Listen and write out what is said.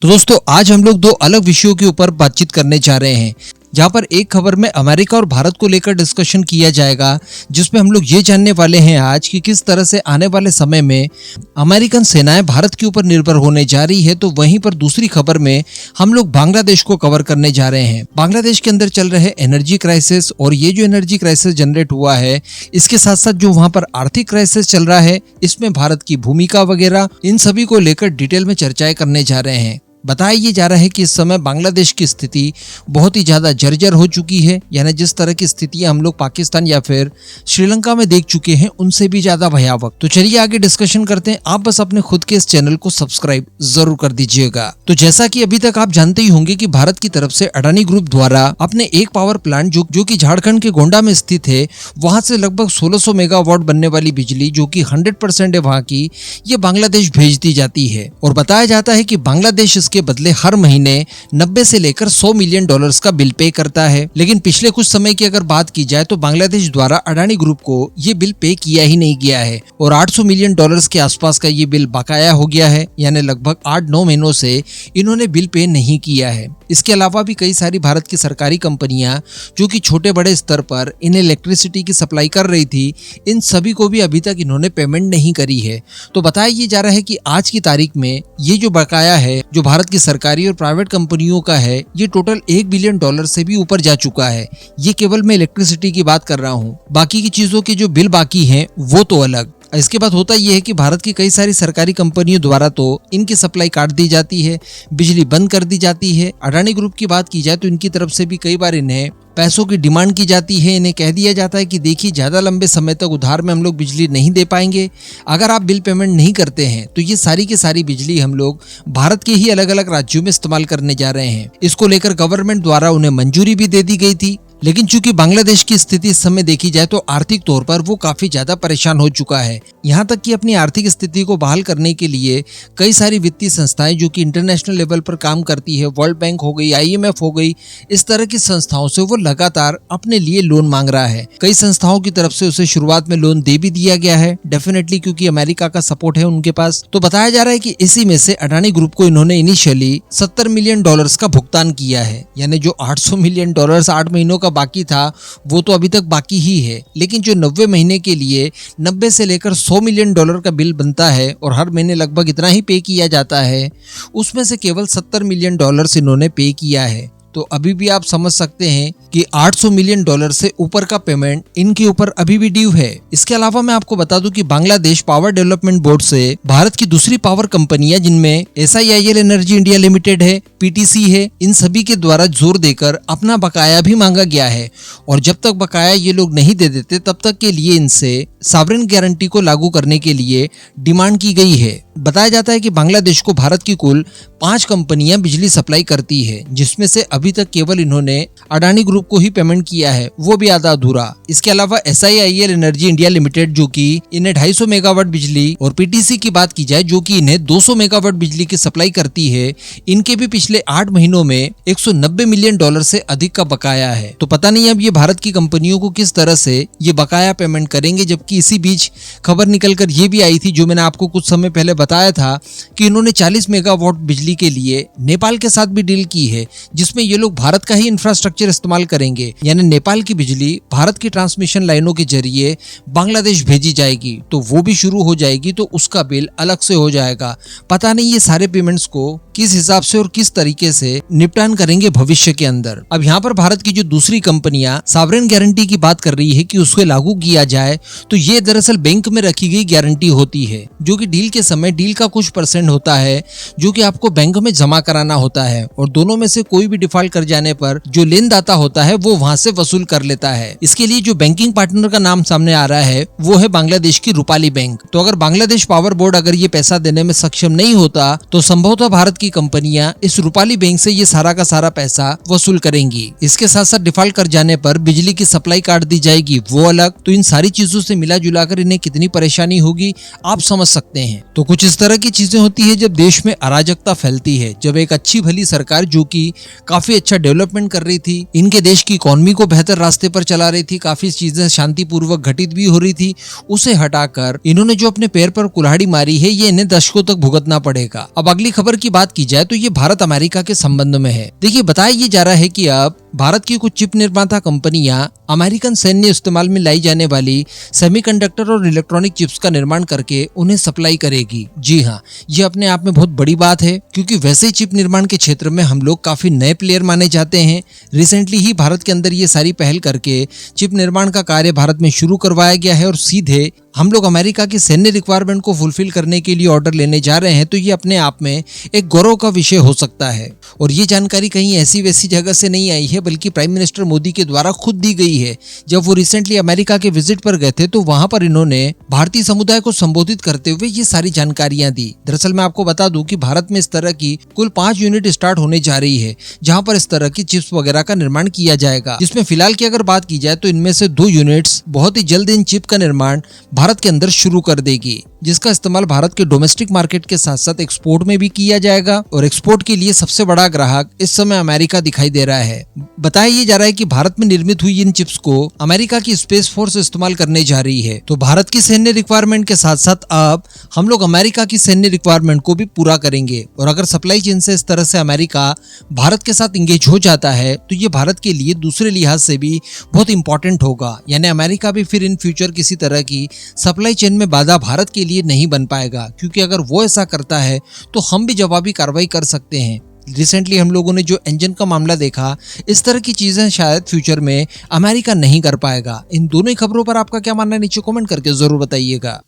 तो दोस्तों आज हम लोग दो अलग विषयों के ऊपर बातचीत करने जा रहे हैं, जहां पर एक खबर में अमेरिका और भारत को लेकर डिस्कशन किया जाएगा, जिसमें हम लोग ये जानने वाले हैं आज कि किस तरह से आने वाले समय में अमेरिकन सेनाएं भारत के ऊपर निर्भर होने जा रही है। तो वहीं पर दूसरी खबर में हम लोग बांग्लादेश को कवर करने जा रहे हैं। बांग्लादेश के अंदर चल रहे एनर्जी क्राइसिस, और ये जो एनर्जी क्राइसिस जनरेट हुआ है, इसके साथ साथ जो वहां पर आर्थिक क्राइसिस चल रहा है, इसमें भारत की भूमिका वगैरह, इन सभी को लेकर डिटेल में चर्चाएं करने जा रहे हैं। बताया ये जा रहा है कि इस समय बांग्लादेश की स्थिति बहुत ही ज्यादा जर्जर हो चुकी है, यानी जिस तरह की स्थितियां हम लोग पाकिस्तान या फिर श्रीलंका में देख चुके हैं, उनसे भी ज्यादा भयावह। तो चलिए आगे डिस्कशन करते हैं। आप बस अपने खुद के इस चैनल को सब्सक्राइब जरूर कर दीजिएगा। तो जैसा कि अभी तक आप जानते ही होंगे कि भारत की तरफ से अडानी ग्रुप द्वारा अपने एक पावर प्लांट जो कि झारखंड के गोंडा में स्थित है, वहां से लगभग 1600 मेगावाट बनने वाली बिजली, जो कि 100% है वहां की, ये बांग्लादेश भेज दी जाती है। और बताया जाता है कि बांग्लादेश के बदले हर महीने 90 से लेकर 100 मिलियन डॉलर्स का बिल पे करता है। लेकिन पिछले कुछ समय की अगर बात की जाए तो बांग्लादेश द्वारा अडानी ग्रुप को ये बिल पे किया ही नहीं गया है, और 800 मिलियन डॉलर्स के आसपास का ये बिल बकाया हो गया है, यानी लगभग 8-9 महीनों से इन्होंने बिल पे नहीं किया है। इसके अलावा भी कई सारी भारत की सरकारी कंपनियां जो कि छोटे बड़े स्तर पर इन्हें इलेक्ट्रिसिटी की सप्लाई कर रही थी, इन सभी को भी अभी तक इन्होंने पेमेंट नहीं करी है। तो बताया ये जा रहा है कि आज की तारीख में ये जो बकाया है, जो भारत की सरकारी और प्राइवेट कंपनियों का है, ये टोटल 1 बिलियन डॉलर से भी ऊपर जा चुका है। ये केवल मैं इलेक्ट्रिसिटी की बात कर रहा हूँ, बाकी की चीजों के जो बिल बाकी हैं वो तो अलग। इसके बाद होता यह है कि भारत की कई सारी सरकारी कंपनियों द्वारा तो इनकी सप्लाई काट दी जाती है, बिजली बंद कर दी जाती है। अडानी ग्रुप की बात की जाए तो इनकी तरफ से भी कई बार इन्हें पैसों की डिमांड की जाती है। इन्हें कह दिया जाता है कि देखिए, ज्यादा लंबे समय तक उधार में हम लोग बिजली नहीं दे पाएंगे, अगर आप बिल पेमेंट नहीं करते हैं तो ये सारी की सारी बिजली हम लोग भारत के ही अलग अलग राज्यों में इस्तेमाल करने जा रहे हैं। इसको लेकर गवर्नमेंट द्वारा उन्हें मंजूरी भी दे दी गई थी। लेकिन चूंकि बांग्लादेश की स्थिति इस समय देखी जाए तो आर्थिक तौर पर वो काफी ज्यादा परेशान हो चुका है, यहाँ तक कि अपनी आर्थिक स्थिति को बहाल करने के लिए कई सारी वित्तीय संस्थाएं जो कि इंटरनेशनल लेवल पर काम करती है, वर्ल्ड बैंक हो गई, IMF हो गई, इस तरह की संस्थाओं से वो लगातार अपने लिए लोन मांग रहा है। कई संस्थाओं की तरफ से उसे शुरुआत में लोन दे भी दिया गया है, डेफिनेटली क्योंकि अमेरिका का सपोर्ट है उनके पास। तो बताया जा रहा है कि इसी में से अडानी ग्रुप को इन्होंने इनिशियली 70 मिलियन डॉलर्स का भुगतान किया है, यानी जो 800 मिलियन डॉलर्स 8 महीनों का बाकी था वो तो अभी तक बाकी ही है। लेकिन जो 90 महीने के लिए 90 से लेकर 100 मिलियन डॉलर का बिल बनता है और हर महीने लगभग इतना ही पे किया जाता है, उसमें से केवल 70 मिलियन डॉलर्स इन्होंने पे किया है। तो अभी भी आप समझ सकते हैं कि 800 मिलियन डॉलर से ऊपर का पेमेंट इनके ऊपर अभी भी ड्यू है। इसके अलावा मैं आपको बता दूं कि बांग्लादेश पावर डेवलपमेंट बोर्ड से भारत की दूसरी पावर कंपनियां, जिनमें SIIL एनर्जी इंडिया लिमिटेड है, PTC है, इन सभी के द्वारा जोर देकर अपना बकाया भी मांगा गया है। और जब तक बकाया ये लोग नहीं दे देते तब तक के लिए इनसे सॉवरेन गारंटी को लागू करने के लिए डिमांड की गई है। बताया जाता है कि बांग्लादेश को भारत की कुल 5 कंपनियां बिजली सप्लाई करती है, जिसमें से अभी तक केवल इन्होंने अडानी ग्रुप को ही पेमेंट किया है, वो भी आधा अधूरा। इसके अलावा SIIL एनर्जी इंडिया लिमिटेड जो कि इन्हें 250 मेगावाट बिजली, और PTC की बात की जाए जो कि इन्हें 200 मेगावाट बिजली की सप्लाई करती है, इनके भी पिछले 8 महीनों में 190 मिलियन डॉलर से अधिक का बकाया है। तो पता नहीं अब ये भारत की कंपनियों को किस तरह से ये बकाया पेमेंट करेंगे। जबकि इसी बीच खबर निकलकर ये भी आई थी, जो मैंने आपको कुछ समय पहले बताया था, कि इन्होंने 40 मेगावाट बिजली के लिए नेपाल के साथ भी डील की है, जिसमें ये लोग भारत का ही इंफ्रास्ट्रक्चर इस्तेमाल करेंगे, यानी नेपाल की बिजली भारत की ट्रांसमिशन लाइनों के जरिए बांग्लादेश भेजी जाएगी। तो वो भी शुरू हो जाएगी, तो उसका बिल अलग से हो जाएगा। पता नहीं ये सारे पेमेंट्स को किस हिसाब से और किस तरीके से निपटान करेंगे भविष्य के अंदर। अब यहाँ पर भारत की जो दूसरी कंपनियां सॉवरेन गारंटी की बात कर रही है कि उसको लागू किया जाए, तो ये दरअसल बैंक में रखी गई गारंटी होती है, जो कि डील के समय डील का कुछ % होता है जो कि आपको बैंक में जमा कराना होता है, और दोनों में से कोई भी डिफॉल्ट कर जाने पर जो लेनदाता होता है वो वहां से वसूल कर लेता है। इसके लिए जो बैंकिंग पार्टनर का नाम सामने आ रहा है वो है बांग्लादेश की रूपाली बैंक। तो अगर बांग्लादेश पावर बोर्ड अगर ये पैसा देने में सक्षम नहीं होता तो संभवतः भारत की कंपनियां इस रूपाली बैंक से ये सारा का सारा पैसा वसूल करेंगी। इसके साथ साथ डिफॉल्ट कर जाने पर बिजली की सप्लाई काट दी जाएगी, वो अलग। तो इन सारी चीजों से मिला जुलाकर इन्हें कितनी परेशानी होगी आप समझ सकते हैं। तो कुछ इस तरह की चीजें होती है जब देश में अराजकता फैलती है, जब एक अच्छी भली सरकार जो कि काफी अच्छा डेवलपमेंट कर रही थी, इनके देश की इकोनॉमी को बेहतर रास्ते पर चला रही थी, काफी चीजें शांतिपूर्वक घटित भी हो रही थी, उसे हटाकर इन्होंने जो अपने पैर पर कुल्हाड़ी मारी है, ये इन्हें दशकों तक भुगतना पड़ेगा। अब अगली खबर की बात की जाए तो ये भारत अमेरिका के संबंध में है। देखिए, बताया ये जा रहा है कि अब भारत की कुछ चिप निर्माता कंपनियां अमेरिकन सैन्य इस्तेमाल में लाई जाने वाली सेमीकंडक्टर और इलेक्ट्रॉनिक चिप्स का निर्माण करके उन्हें सप्लाई करेगी। जी हाँ, ये अपने आप में बहुत बड़ी बात है, क्योंकि वैसे ही चिप निर्माण के क्षेत्र में हम लोग काफी नए प्लेयर माने जाते हैं। रिसेंटली ही भारत के अंदर ये सारी पहल करके चिप निर्माण का कार्य भारत में शुरू करवाया गया है और सीधे हम लोग अमेरिका की सैन्य रिक्वायरमेंट को फुलफिल करने के लिए ऑर्डर लेने जा रहे हैं। तो ये अपने आप में एक गौरव का विषय हो सकता है। और ये जानकारी कहीं ऐसी वैसी जगह से नहीं आई है, बल्कि प्राइम मिनिस्टर मोदी के द्वारा खुद दी गई है। जब वो रिसेंटली अमेरिका के विजिट पर गए थे तो वहां पर इन्होंने भारतीय समुदाय को संबोधित करते हुए ये सारी जानकारियां दी। दरअसल मैं आपको बता दूं कि भारत में इस तरह की कुल 5 यूनिट स्टार्ट होने जा रही है, जहां पर इस तरह की चिप्स वगैरह का निर्माण किया जाएगा। जिसमें फिलहाल की अगर बात की जाए तो इनमें से 2 यूनिट्स बहुत ही जल्द इन चिप का निर्माण भारत के अंदर शुरू कर देगी, जिसका इस्तेमाल भारत के डोमेस्टिक मार्केट के साथ साथ एक्सपोर्ट में भी किया जाएगा। और एक्सपोर्ट के लिए सबसे बड़ा ग्राहक इस समय अमेरिका दिखाई दे रहा है। बताया ये जा रहा है कि भारत में निर्मित हुई इन चिप्स को अमेरिका की स्पेस फोर्स इस्तेमाल करने जा रही है। तो भारत की सैन्य रिक्वायरमेंट के साथ साथ अब हम लोग अमेरिका की सैन्य रिक्वायरमेंट को भी पूरा करेंगे। और अगर सप्लाई चेन से इस तरह से अमेरिका भारत के साथ इंगेज हो जाता है तो ये भारत के लिए दूसरे लिहाज से भी बहुत इंपॉर्टेंट होगा। यानी अमेरिका भी फिर इन फ्यूचर किसी तरह की सप्लाई चेन में बाधा भारत के लिए नहीं बन पाएगा, क्योंकि अगर वो ऐसा करता है तो हम भी जवाबी कार्रवाई कर सकते हैं। रिसेंटली हम लोगों ने जो इंजन का मामला देखा, इस तरह की चीजें शायद फ्यूचर में अमेरिका नहीं कर पाएगा। इन दोनों ही खबरों पर आपका क्या मानना है, नीचे कमेंट करके जरूर बताइएगा।